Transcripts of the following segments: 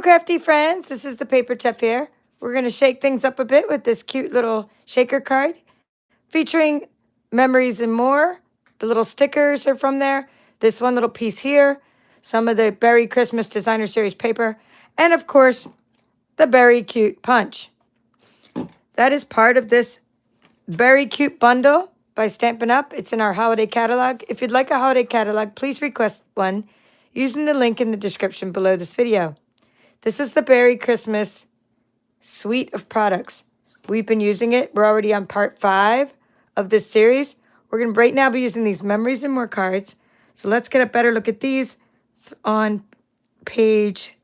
Crafty friends. This is the Paper Chef here. We're going to shake things up a bit with this cute little shaker card featuring memories and more. The little stickers are from there. This one little piece here. Some of the Beary Christmas Designer Series paper. And of course, the Beary Cute Punch. That is part of this Beary Cute bundle by Stampin' Up. It's in our holiday catalog. If you'd like a holiday catalog, please request one using the link in the description below this video. This is the Beary Christmas suite of products. We've been using it. We're already on part 5 of this series. We're going to right now be using these Memories and More cards. So let's get a better look at these on page,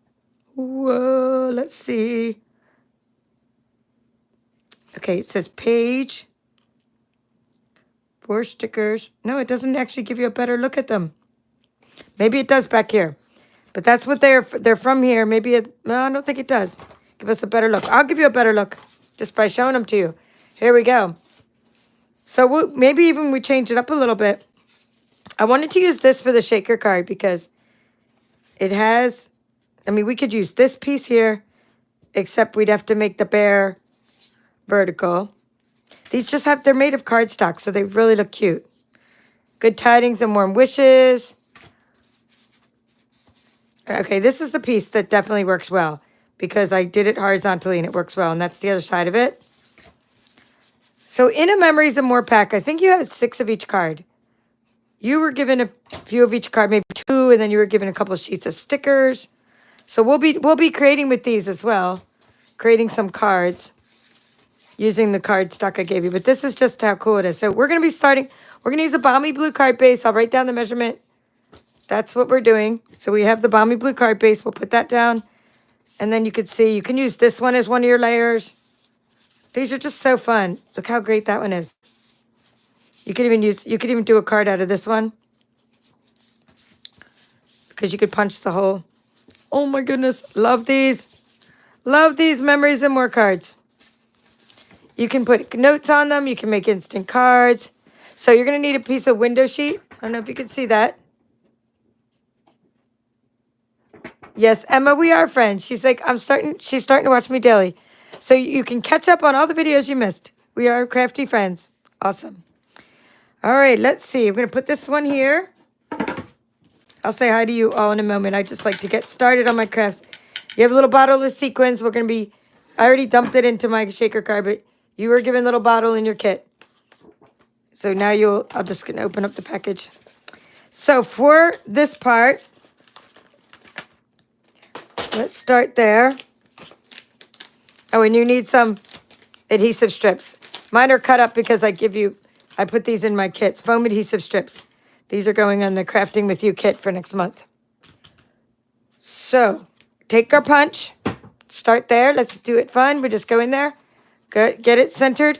whoa, let's see. Okay, it says page 4 stickers. No, it doesn't actually give you a better look at them. Maybe it does back here. But that's what they're from here. Maybe no, I don't think it does. Give us a better look. I'll give you a better look just by showing them to you. Here we go. So maybe even we change it up a little bit. I wanted to use this for the shaker card because it has, I mean, we could use this piece here, except we'd have to make the bear vertical. These just have, they're made of cardstock, so they really look cute. Good tidings and warm wishes. Okay, this is the piece that definitely works well because I did it horizontally and it works well, and that's the other side of it. So in a Memories and More pack, I think you had 6 of each card. You were given a few of each card, maybe 2, and then you were given a couple of sheets of stickers. So we'll be creating with these as well, creating some cards using the cardstock I gave you. But this is just how cool it is. So we're going to be starting, we're going to use a balmy blue card base. I'll write down the measurement. That's what we're doing. So we have the balmy blue card base. We'll put that down. And then you could see, you can use this one as one of your layers. These are just so fun. Look how great that one is. You could even do a card out of this one. Because you could punch the hole. Oh my goodness. Love these. Love these Memories and More cards. You can put notes on them. You can make instant cards. So you're going to need a piece of window sheet. I don't know if you can see that. Yes, Emma, we are friends. She's like, she's starting to watch me daily. So you can catch up on all the videos you missed. We are crafty friends. Awesome. All right, let's see. I'm going to put this one here. I'll say hi to you all in a moment. I just like to get started on my crafts. You have a little bottle of sequins. We're going to be, I already dumped it into my shaker card, but you were given a little bottle in your kit. So now I'm just going to open up the package. So for this part, let's start there. Oh, and you need some adhesive strips. Mine are cut up because I put these in my kits. Foam adhesive strips. These are going on the Crafting With You kit for next month. So, take our punch. Start there. Let's do it fun. We just go in there. Get it centered.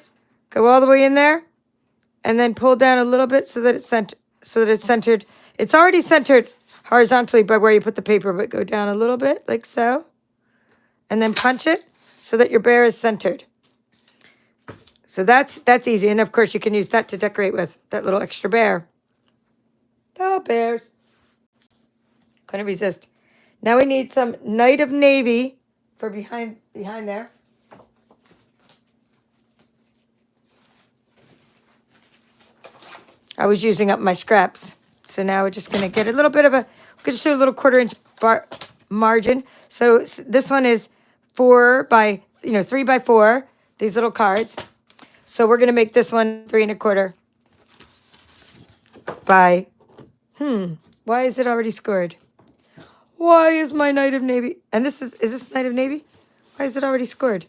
Go all the way in there. And then pull down a little bit so that it's centered. It's already centered horizontally by where you put the paper, but go down a little bit like so. And then punch it so that your bear is centered. So that's easy. And of course you can use that to decorate with, that little extra bear. Oh, bears. Couldn't resist. Now we need some Night of Navy for behind there. I was using up my scraps. So now we're just going to get a little bit of we're going to do a little 1/4 inch margin. So this one is 3 by 4, these little cards. So we're going to make this one 3 1/4 by, why is it already scored? Why is my Night of Navy, and is this Night of Navy? Why is it already scored?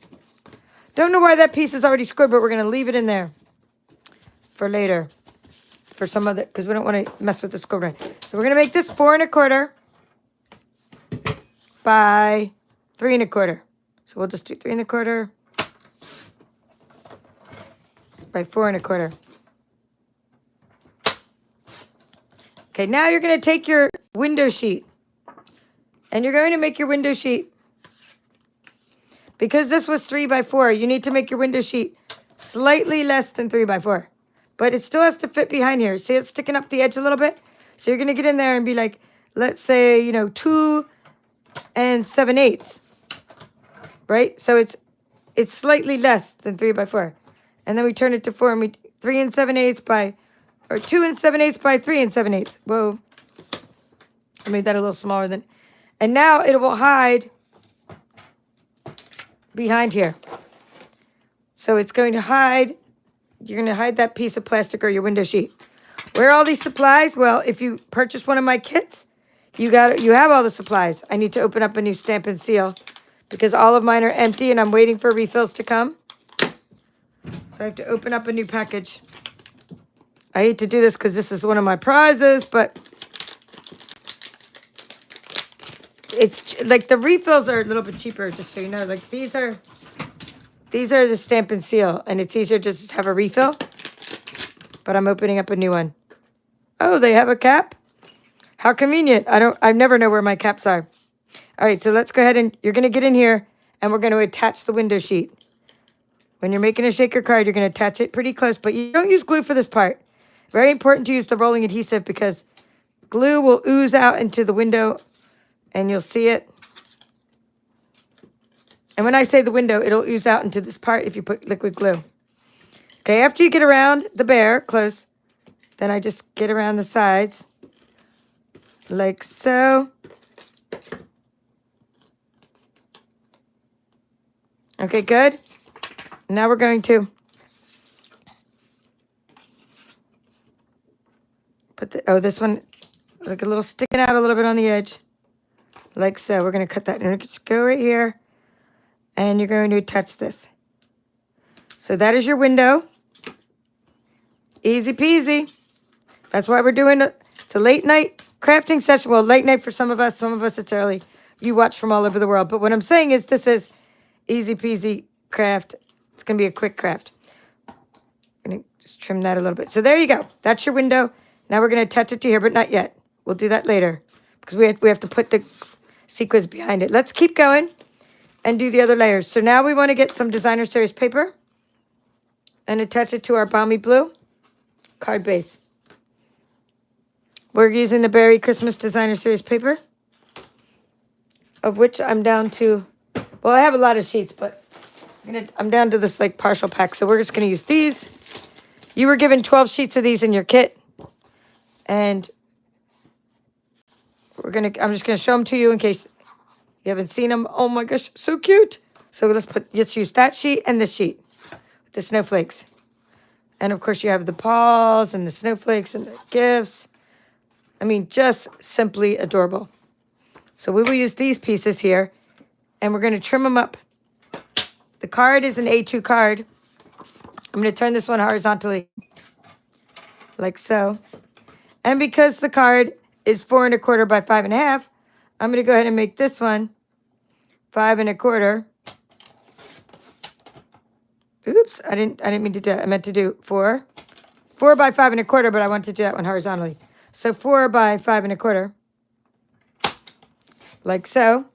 Don't know why that piece is already scored, but we're going to leave it in there for later. For some other, because we don't want to mess with the score line. So we're going to make this 4 1/4 by 3 1/4. So we'll just do 3 1/4 by 4 1/4. Okay, now you're going to take your window sheet and you're going to make your window sheet. Because this was 3 by 4, you need to make your window sheet slightly less than 3 by 4. But it still has to fit behind here. See, it's sticking up the edge a little bit? So you're going to get in there and be like, let's say, 2 7/8. right? So it's slightly less than 3 by 4. And then we turn it to 4 and we 3 7/8 by, or 2 7/8 by 3 7/8. Whoa. I made that a little smaller than, and now it will hide behind here. So it's going to hide, you're going to hide that piece of plastic or your window sheet. Where are all these supplies? Well, if you purchase one of my kits, you have all the supplies. I need to open up a new Stampin' seal because all of mine are empty and I'm waiting for refills to come. So I have to open up a new package. I hate to do this because this is one of my prizes, but it's like the refills are a little bit cheaper, just so you know. Like these are the Stampin' seal, and it's easier just to have a refill. But I'm opening up a new one. Oh, they have a cap? How convenient. I never know where my caps are. All right, so let's go ahead and you're going to get in here and we're going to attach the window sheet. When you're making a shaker card, you're going to attach it pretty close, but you don't use glue for this part. Very important to use the rolling adhesive because glue will ooze out into the window and you'll see it. And when I say the window, it'll ooze out into this part if you put liquid glue. Okay, after you get around the bear close, then I just get around the sides like so. Okay, good. Now we're going to put this one like a little sticking out a little bit on the edge. Like so. We're going to cut that and just go right here. And you're going to attach this. So that is your window. Easy peasy. That's why we're doing it. It's a late night crafting session. Well, late night for some of us it's early. You watch from all over the world. But what I'm saying is this is easy peasy craft. It's going to be a quick craft. I'm going to just trim that a little bit. So there you go. That's your window. Now we're going to attach it to here, but not yet. We'll do that later because we have to put the sequins behind it. Let's keep going and do the other layers. So now we want to get some designer series paper and attach it to our balmy blue card base. We're using the Beary Christmas Designer Series paper, of which I'm down to, well, I have a lot of sheets, but I'm down to this like partial pack. So we're just going to use these. You were given 12 sheets of these in your kit. And I'm just going to show them to you in case you haven't seen them. Oh my gosh, so cute. So let's use that sheet and this sheet, the snowflakes. And of course you have the paws and the snowflakes and the gifts. I mean, just simply adorable. So we will use these pieces here and we're going to trim them up. The card is an A2 card. I'm going to turn this one horizontally like so. And because the card is 4 1/4 by 5 1/2, I'm going to go ahead and make this one 5 1/4. Oops, I didn't mean to do that. I meant to do 4 by 5 1/4, but I want to do that one horizontally. So 4 by 5 1/4, like so.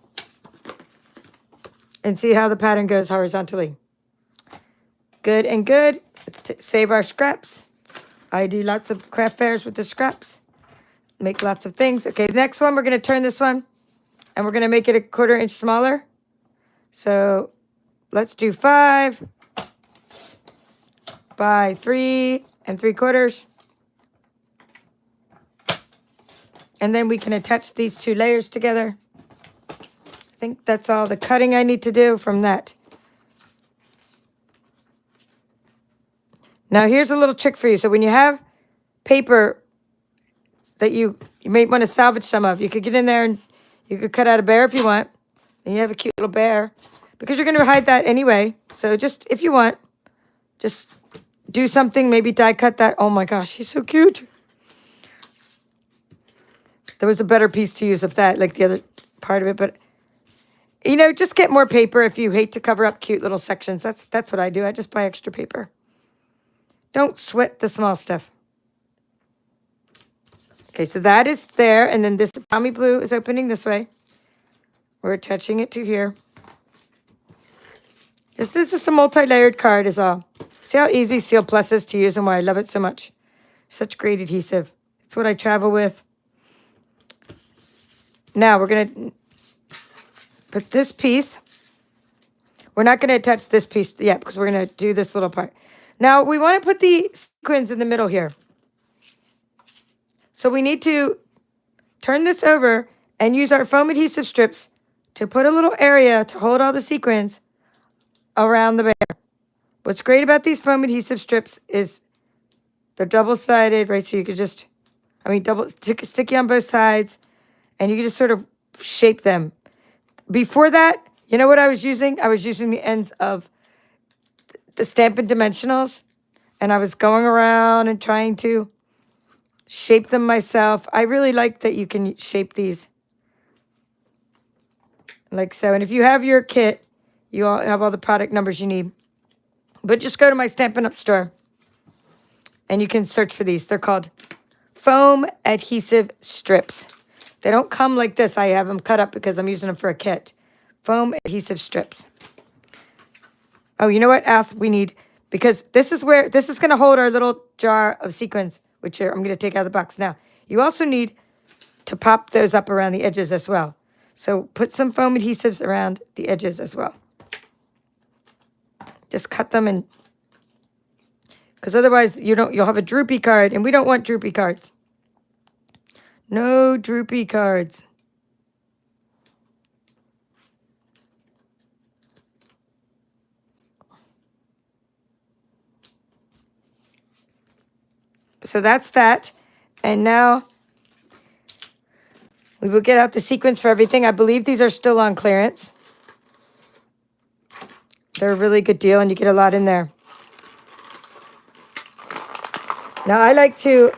And see how the pattern goes horizontally. Good and good. Let's save our scraps. I do lots of craft fairs with the scraps. Make lots of things. Okay, the next one, we're going to turn this one. And we're going to make it 1/4 inch smaller. So let's do 5 by 3 3/4. And then we can attach these two layers together. I think that's all the cutting I need to do from that. Now here's a little trick for you. So when you have paper that you may want to salvage some of, you could get in there and you could cut out a bear if you want. And you have a cute little bear. Because you're going to hide that anyway. So just, if you want, just do something. Maybe die cut that. Oh my gosh, he's so cute. There was a better piece to use of that, like the other part of it. But, you know, just get more paper if you hate to cover up cute little sections. That's what I do. I just buy extra paper. Don't sweat the small stuff. Okay, so that is there. And then this balmy blue is opening this way. We're attaching it to here. This is just a multi-layered card is all. See how easy Seal Plus is to use and why I love it so much. Such great adhesive. It's what I travel with. Now we're going to put this piece We're not going to attach this piece yet because we're going to do this little part. Now, we want to put the sequins in the middle here. So we need to turn this over and use our foam adhesive strips to put a little area to hold all the sequins around the bear. What's great about these foam adhesive strips is they're double-sided, right? So you could just, double sticky on both sides, and you can just sort of shape them. Before that, you know what I was using? I was using the ends of the Stampin' Dimensionals, and I was going around and trying to shape them myself. I really like that you can shape these like so. And if you have your kit, you all have all the product numbers you need. But just go to my Stampin' Up store, and you can search for these. They're called foam adhesive strips. They don't come like this. I have them cut up because I'm using them for a kit. Foam adhesive strips. Oh, you know what else we need? Because this is going to hold our little jar of sequins, which I'm going to take out of the box now. You also need to pop those up around the edges as well. So put some foam adhesives around the edges as well. Just cut them, and because otherwise you'll have a droopy card, and we don't want droopy cards. No droopy cards. So that's that. And now we will get out the sequins for everything. I believe these are still on clearance. They're a really good deal, and you get a lot in there. Now I like to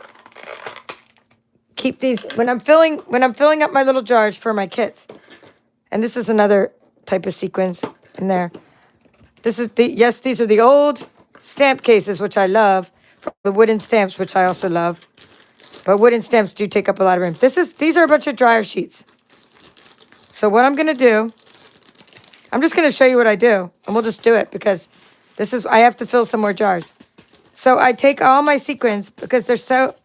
keep these when I'm filling up my little jars for my kits. And this is another type of sequins in there. These are the old stamp cases, which I love, from the wooden stamps, which I also love. But wooden stamps do take up a lot of room. These are a bunch of dryer sheets. So what I'm going to do, I'm just going to show you what I do, and we'll just do it because I have to fill some more jars. So I take all my sequins because there's so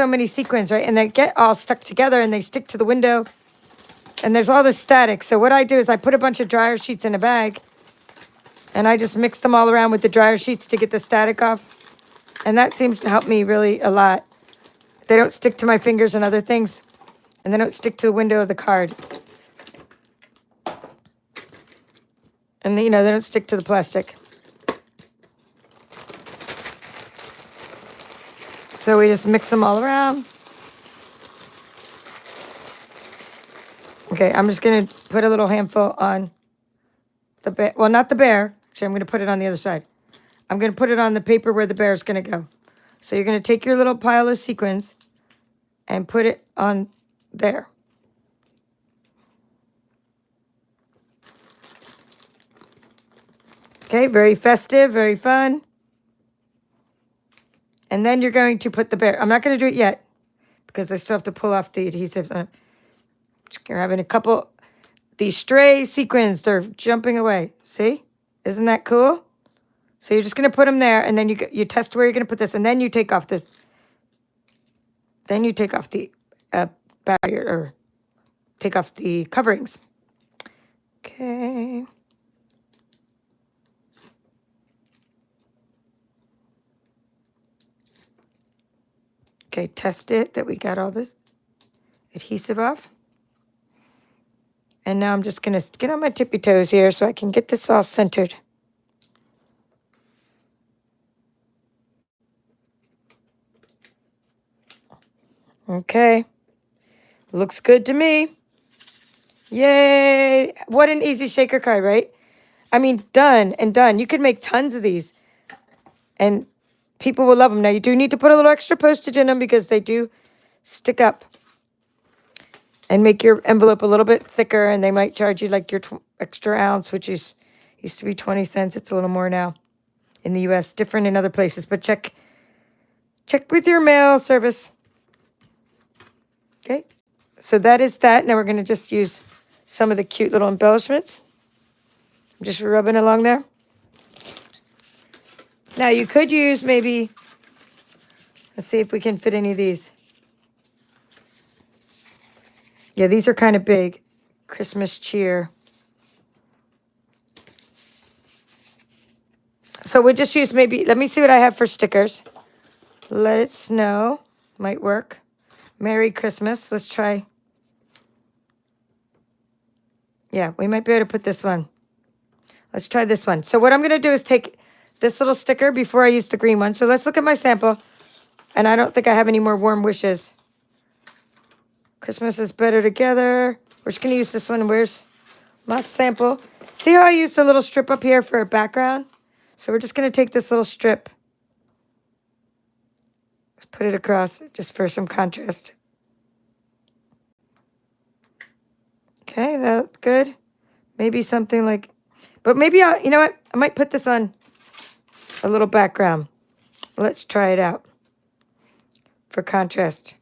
many sequins, right? And they get all stuck together and they stick to the window, and there's all this static. So what I do is I put a bunch of dryer sheets in a bag, and I just mix them all around with the dryer sheets to get the static off. And that seems to help me really a lot. They don't stick to my fingers and other things, and they don't stick to the window of the card. And, they don't stick to the plastic. So we just mix them all around. Okay, I'm just going to put a little handful on the bear. Well, not the bear. Actually, I'm going to put it on the other side. I'm going to put it on the paper where the bear is going to go. So you're going to take your little pile of sequins and put it on there. Okay, very festive, very fun. And then you're going to put the bear. I'm not going to do it yet because I still have to pull off the adhesives. Just grabbing a couple. These stray sequins, they're jumping away. See? Isn't that cool? So you're just going to put them there, and then you test where you're going to put this, and then you take off this. Then you take off the barrier, or take off the coverings. Okay. Okay, test it that we got all this adhesive off. And now I'm just going to get on my tippy toes here so I can get this all centered. Okay. Looks good to me. Yay. What an easy shaker card, right? I mean, done and done. You could make tons of these, and people will love them. Now, you do need to put a little extra postage in them because they do stick up and make your envelope a little bit thicker, and they might charge you like your extra ounce, which used to be 20 cents. It's a little more now in the U.S., different in other places. But check with your mail service. Okay, so that is that. Now we're going to just use some of the cute little embellishments. I'm just rubbing along there. Now you could use maybe, let's see if we can fit any of these. Yeah, these are kind of big. Christmas cheer. So we'll just use maybe, let me see what I have for stickers. Let it snow. Might work. Merry Christmas. Let's try. Yeah, we might be able to put this one. Let's try this one. So what I'm going to do is take this little sticker before I use the green one. So let's look at my sample. And I don't think I have any more warm wishes. Christmas is better together. We're just going to use this one. Where's my sample? See how I used the little strip up here for a background? So we're just going to take this little strip. Let's put it across just for some contrast. Okay, that's good. Maybe something like, but maybe you know what? I might put this on a little background. Let's try it out for contrast.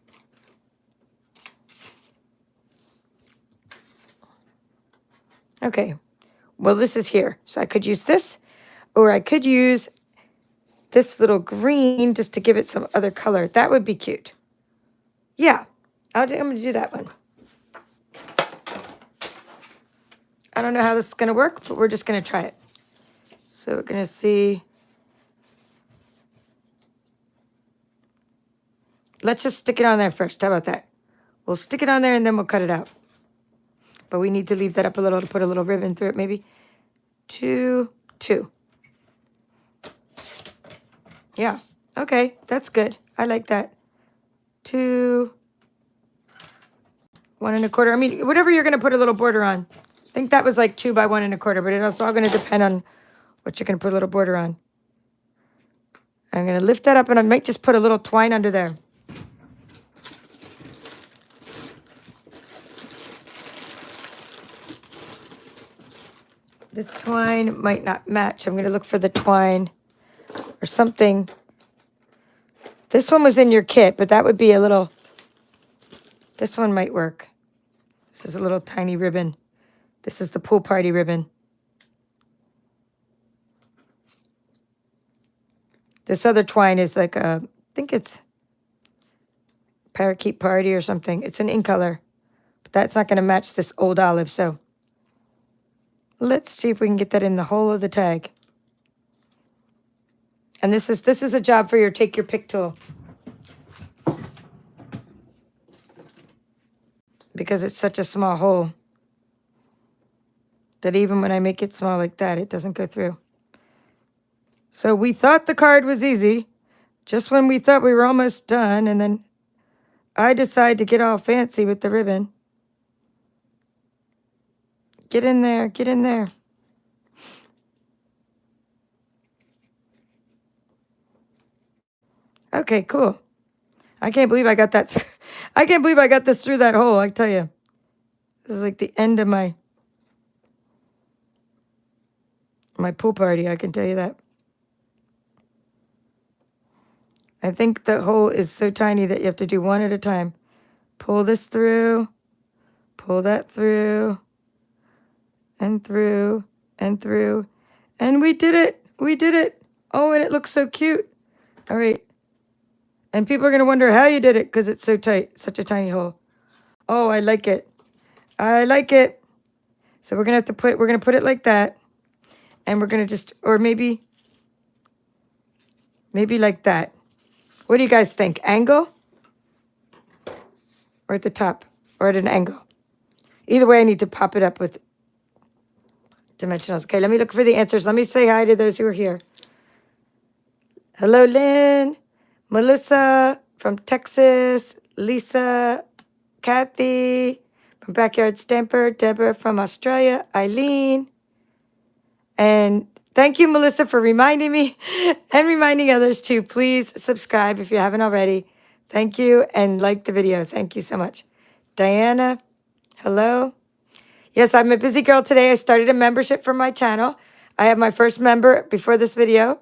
Okay, well, this is here. So I could use this, or I could use this little green just to give it some other color. That would be cute. Yeah, I'm going to do that one. I don't know how this is going to work, but we're just going to try it. So we're going to see. Let's just stick it on there first. How about that? We'll stick it on there and then we'll cut it out. But we need to leave that up a little to put a little ribbon through it, maybe. Two. Yeah. Okay, that's good. I like that. 2, 1 1/4. I mean, whatever you're going to put a little border on. I think that was like 2 by 1 1/4, but it's all going to depend on what you're going to put a little border on. I'm going to lift that up, and I might just put a little twine under there. This twine might not match. I'm going to look for the twine or something. This one was in your kit, but that would be a little... This one might work. This is a little tiny ribbon. This is the pool party ribbon. This other twine is like a... I think it's parakeet party or something. It's an in color. But that's not going to match this old olive, so... Let's see if we can get that in the hole of the tag. And this is a job for your take your pick tool. Because it's such a small hole that even when I make it small like that, it doesn't go through. So we thought the card was easy, just when we thought we were almost done, and then I decide to get all fancy with the ribbon. Get in there, get in there. Okay, cool. I can't believe I got that. I can't believe I got this through that hole, I tell you. This is like the end of my pool party, I can tell you that. I think the hole is so tiny that you have to do one at a time. Pull this through, pull that through, and through, and through. And we did it. We did it. Oh, and it looks so cute. All right. And people are going to wonder how you did it because it's so tight, such a tiny hole. Oh, I like it. I like it. So we're going to put it like that. And we're going to just, or maybe like that. What do you guys think? Angle? Or at the top? Or at an angle? Either way, I need to pop it up with dimensionals. Okay, let me look for the answers. Let me say hi to those who are here. Hello, Lynn. Melissa from Texas. Lisa. Kathy from Backyard Stamper. Deborah from Australia. Eileen. And thank you, Melissa, for reminding me and reminding others to please subscribe if you haven't already. Thank you, and like the video. Thank you so much. Diana, hello. Yes, I'm a busy girl today. I started a membership for my channel. I have my first member before this video.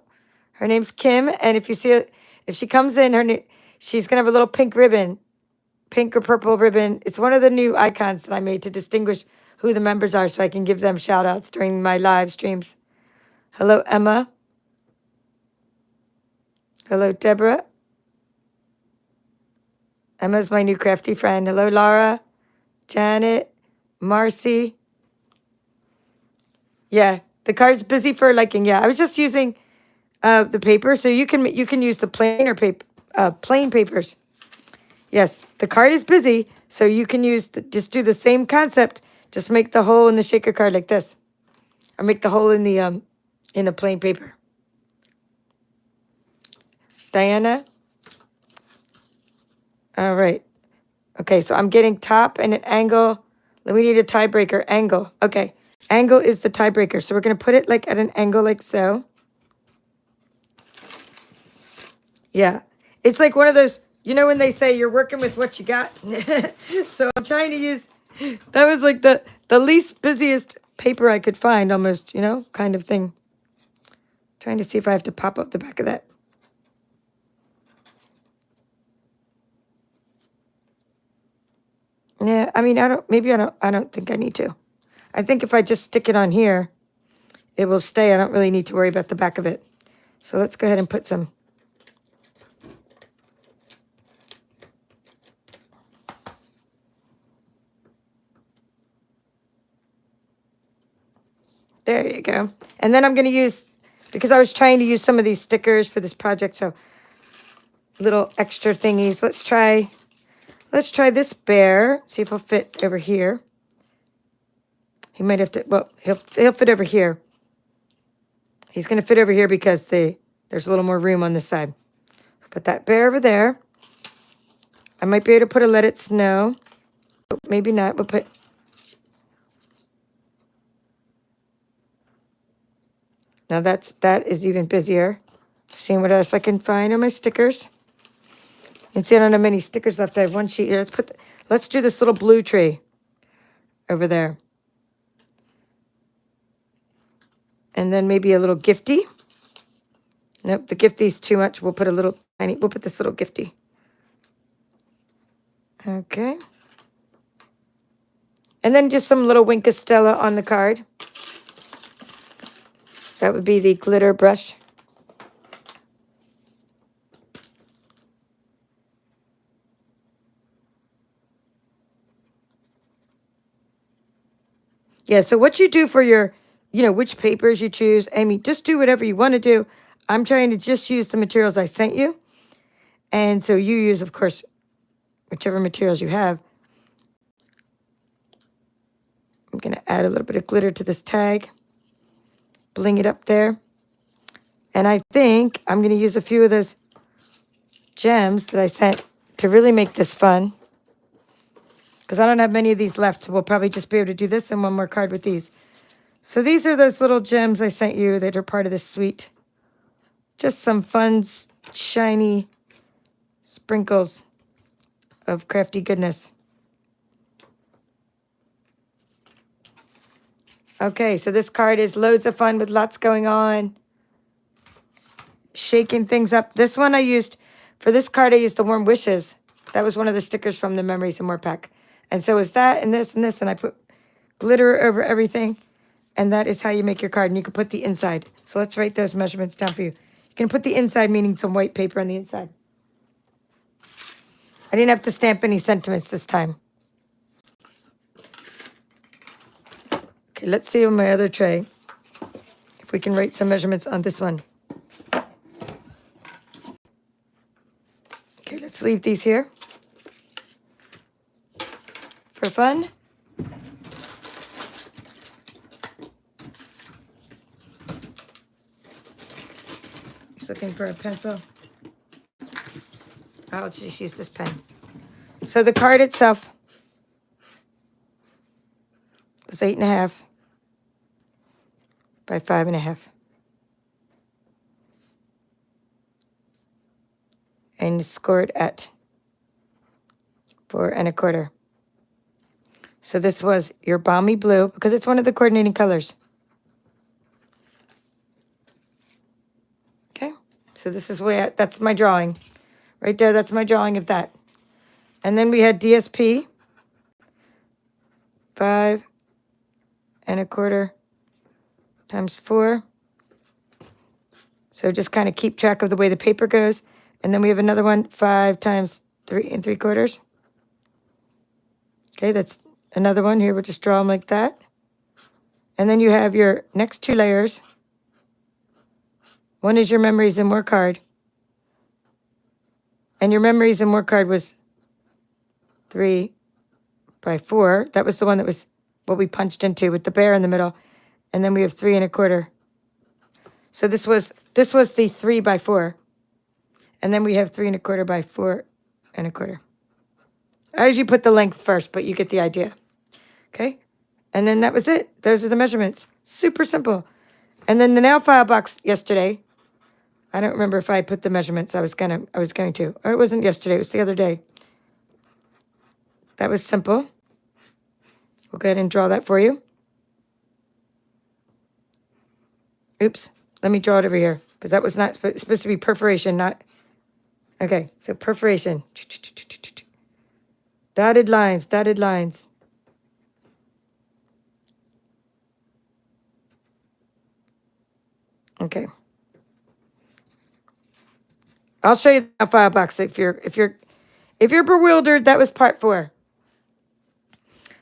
Her name's Kim, and if you see it, if she comes in, she's going to have a little pink ribbon, pink or purple ribbon. It's one of the new icons that I made to distinguish who the members are so I can give them shout outs during my live streams. Hello, Emma. Hello, Deborah. Emma's my new crafty friend. Hello, Laura, Janet, Marcy. Yeah, the card's busy for liking. Yeah, I was just using of the paper. So you can use the plain papers. Yes, the card is busy, so you can just do the same concept. Just make the hole in the shaker card like this, or make the hole in the plain paper. Diana. All right. Okay, so I'm getting top and an angle. We need a tiebreaker. Angle. Okay. Angle is the tiebreaker. So we're going to put it like at an angle like so. Yeah. It's like one of those, when they say you're working with what you got. So I'm trying to use, that was like the least busiest paper I could find almost, kind of thing. Trying to see if I have to pop up the back of that. Yeah, I mean, I don't think I need to. I think if I just stick it on here, it will stay. I don't really need to worry about the back of it. So let's go ahead and put some. There you go. And then I'm going to use, because I was trying to use some of these stickers for this project, so little extra thingies. Let's try this bear. See if he'll fit over here. He might have to, well, he'll fit over here. He's going to fit over here because there's a little more room on this side. Put that bear over there. I might be able to put a Let It Snow. Maybe not. We'll put... Now that is even busier. Seeing what else I can find on my stickers. You can see I don't have many stickers left. I have one sheet here. Let's do this little blue tree over there. And then maybe a little gifty. Nope, the gifty's too much. We'll put this little gifty. Okay. And then just some little Winkastella on the card. That would be the glitter brush. Yeah, so what you do for your, which papers you choose, Amy, just do whatever you want to do. I'm trying to just use the materials I sent you. And so you use, of course, whichever materials you have. I'm going to add a little bit of glitter to this tag. Bling it up there. And I think I'm going to use a few of those gems that I sent to really make this fun. Because I don't have many of these left. So we'll probably just be able to do this and one more card with these. So these are those little gems I sent you that are part of this suite. Just some fun, shiny sprinkles of crafty goodness. Okay, so this card is loads of fun with lots going on. Shaking things up. This one I used, for this card I used the Warm Wishes. That was one of the stickers from the Memories and More pack. And so is that and this, and I put glitter over everything. And that is how you make your card. And you can put the inside. So let's write those measurements down for you. You can put the inside, meaning some white paper on the inside. I didn't have to stamp any sentiments this time. Okay, let's see on my other tray if we can write some measurements on this one. Okay, let's leave these here for fun. Just looking for a pencil. I'll just use this pen. So the card itself is 8.5 by 5.5. And scored at 4.25. So this was your balmy blue, because it's one of the coordinating colors. Okay, so this is that's my drawing. Right there, that's my drawing of that. And then we had DSP, 5.25 times 4. So just kind of keep track of the way the paper goes. And then we have another one, 5 times 3.75. Okay, that's another one here. We'll just draw them like that. And then you have your next two layers. One is your Memories and More card. And your Memories and More card was 3 by 4. That was the one that was what we punched into with the bear in the middle. And then we have 3 1/4. So this was the 3 by 4. And then we have 3 1/4 by 4 1/4. I usually put the length first, but you get the idea. Okay? And then that was it. Those are the measurements. Super simple. And then the nail file box yesterday. I don't remember if I put the measurements. I was going to. Or it wasn't yesterday. It was the other day. That was simple. We'll go ahead and draw that for you. Oops. Let me draw it over here, because that was not supposed to be perforation, not... Okay, so perforation. Dotted lines, dotted lines. Okay. I'll show you the file box if you're bewildered. That was part 4.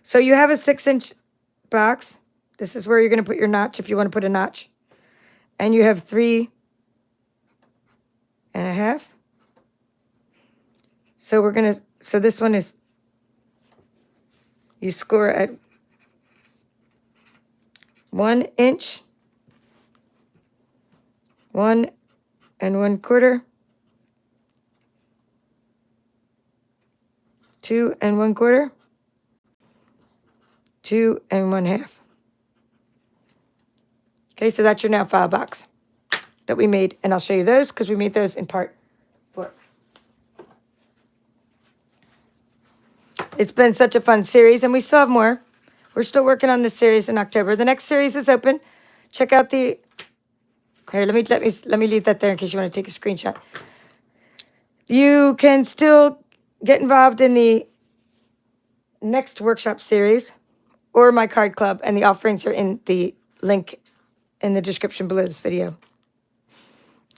So you have a 6-inch box. This is where you're going to put your notch if you want to put a notch. And you have 3 1/2. So this one is, you score at 1 inch, 1 1/4, 2 1/4, 2 1/2. Okay, so that's your nail file box that we made, and I'll show you those because we made those in part 4. It's been such a fun series, and we still have more. We're still working on this series in October. The next series is open. Check out the... Here, let me leave that there in case you want to take a screenshot. You can still get involved in the next workshop series or my card club, and the offerings are in the link in the description below this video.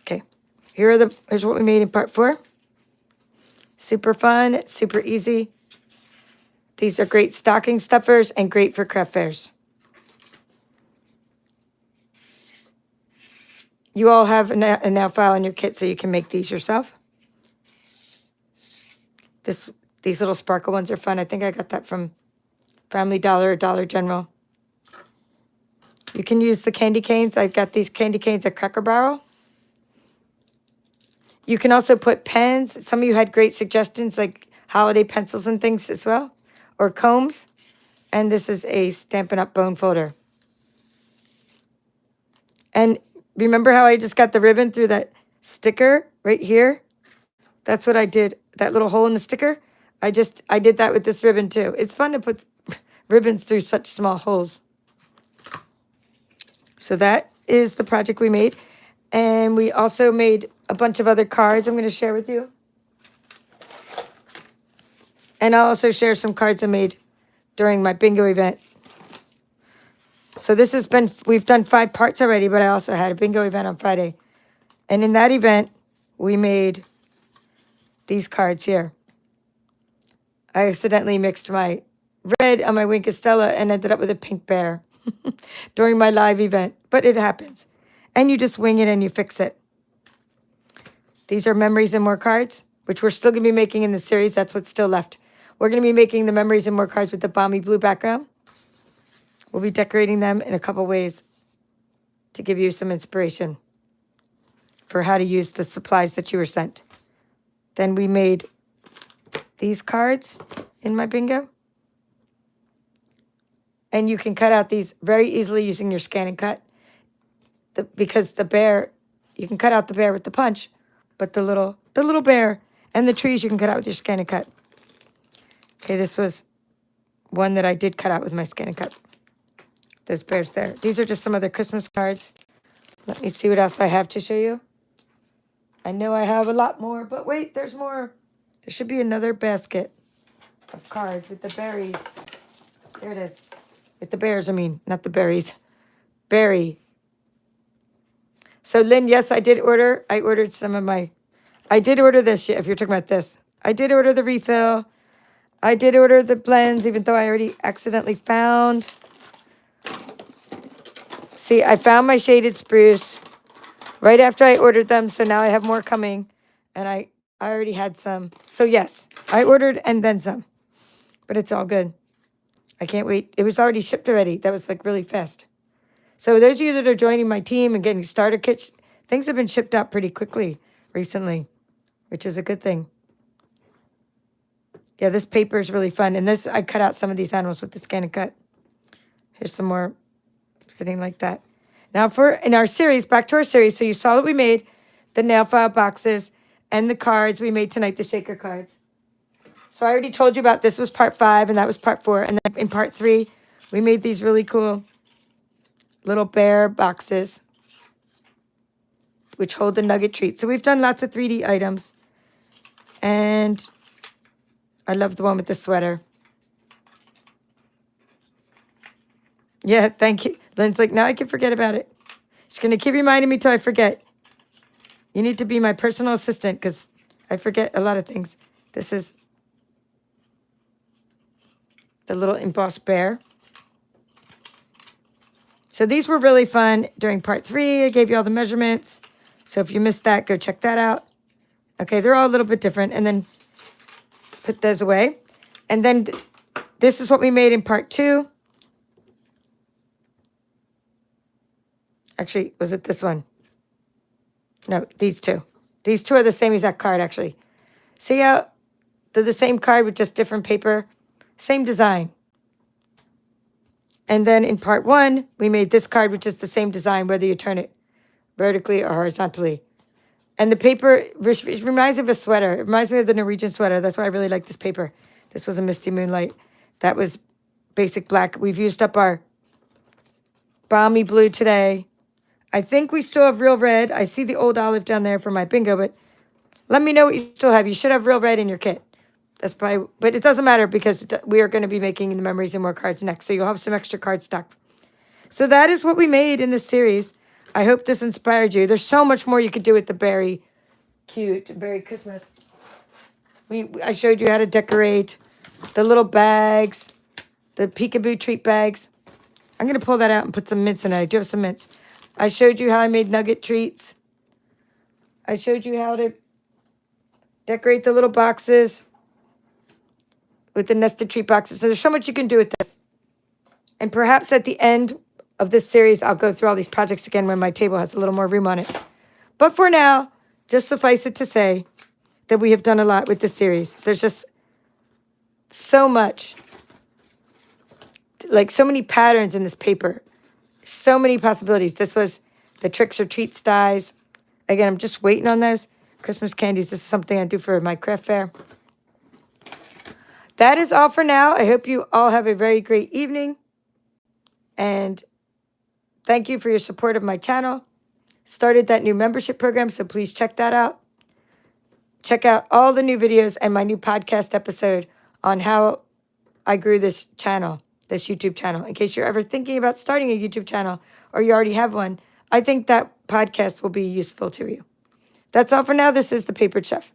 Okay, here's what we made in part 4. Super fun, super easy. These are great stocking stuffers and great for craft fairs. You all have a nail file in your kit, so you can make these yourself. These little sparkle ones are fun. I think I got that from Family Dollar or Dollar General. You can use the candy canes. I've got these candy canes at Cracker Barrel. You can also put pens. Some of you had great suggestions, like holiday pencils and things as well, or combs. And this is a Stampin' Up! Bone folder. And remember how I just got the ribbon through that sticker right here? That's what I did, that little hole in the sticker. I did that with this ribbon too. It's fun to put ribbons through such small holes. So that is the project we made. And we also made a bunch of other cards I'm going to share with you. And I'll also share some cards I made during my bingo event. So this has been, we've done 5 parts already, but I also had a bingo event on Friday. And in that event, we made these cards here. I accidentally mixed my red on my Wink Estella and ended up with a pink bear during my live event, but it happens. And you just wing it and you fix it. These are Memories and More cards, which we're still going to be making in the series. That's what's still left. We're going to be making the Memories and More cards with the balmy blue background. We'll be decorating them in a couple ways to give you some inspiration for how to use the supplies that you were sent. Then we made these cards in my bingo. And you can cut out these very easily using your scan and cut. Because the bear, you can cut out the bear with the punch, but the little bear and the trees you can cut out with your scan and cut. Okay, this was one that I did cut out with my scan and cut. Those bears there. These are just some other Christmas cards. Let me see what else I have to show you. I know I have a lot more, but wait, there's more. There should be another basket of cards with the berries. There it is. With the bears, I mean, not the berries. Beary. So, Lynn, yes, I did order. I ordered some of my... I did order this, if you're talking about this. I did order the refill. I did order the blends, even though I already accidentally found... See, I found my shaded spruce. right after I ordered them. So now I have more coming, and I already had some. So yes, I ordered and then some, but it's all good. I can't wait. It was already shipped already. That was like really fast. So those of you that are joining my team and getting starter kits, things have been shipped out pretty quickly recently, which is a good thing. Yeah, this paper is really fun. And this, I cut out some of these animals with the Scan and Cut. Here's some more sitting like that. Now in our series, back to our series. So you saw that we made the nail file boxes and the cards we made tonight, the shaker cards. So I already told you about this was part 5 and that was part 4. And then in part 3, we made these really cool little bear boxes which hold the nugget treat. So we've done lots of 3D items. And I love the one with the sweater. Yeah, thank you. Lynn's like, now I can forget about it. She's going to keep reminding me till I forget. You need to be my personal assistant because I forget a lot of things. This is the little embossed bear. So these were really fun during part 3. I gave you all the measurements. So if you missed that, go check that out. Okay, they're all a little bit different. And then put those away. And then this is what we made in part 2. Actually, was it this one? No, these two. These two are the same exact card, actually. See how they're the same card with just different paper? Same design. And then in part 1, we made this card, which is the same design, whether you turn it vertically or horizontally. And the paper it reminds me of a sweater. It reminds me of the Norwegian sweater. That's why I really like this paper. This was a Misty Moonlight. That was basic black. We've used up our balmy blue today. I think we still have real red. I see the old olive down there for my bingo, but let me know what you still have. You should have real red in your kit. That's probably, but it doesn't matter because we are going to be making the memories and more cards next. So you'll have some extra card stock. So that is what we made in this series. I hope this inspired you. There's so much more you could do with the Beary cute, Beary Christmas. I showed you how to decorate the little bags, the peekaboo treat bags. I'm going to pull that out and put some mints in it. I do have some mints. I showed you how I made nugget treats. I showed you how to decorate the little boxes with the nested treat boxes. So there's so much you can do with this. And perhaps at the end of this series, I'll go through all these projects again when my table has a little more room on it. But for now, just suffice it to say that we have done a lot with this series. There's just so much, like so many patterns in this paper. So many possibilities. This was the Tricks or Treats dies. Again, I'm just waiting on those. Christmas candies. This is something I do for my craft fair. That is all for now. I hope you all have a very great evening. And thank you for your support of my channel. Started that new membership program, so please check that out. Check out all the new videos and my new podcast episode on how I grew this channel. This YouTube channel. In case you're ever thinking about starting a YouTube channel or you already have one, I think that podcast will be useful to you. That's all for now. This is the Paper Chef.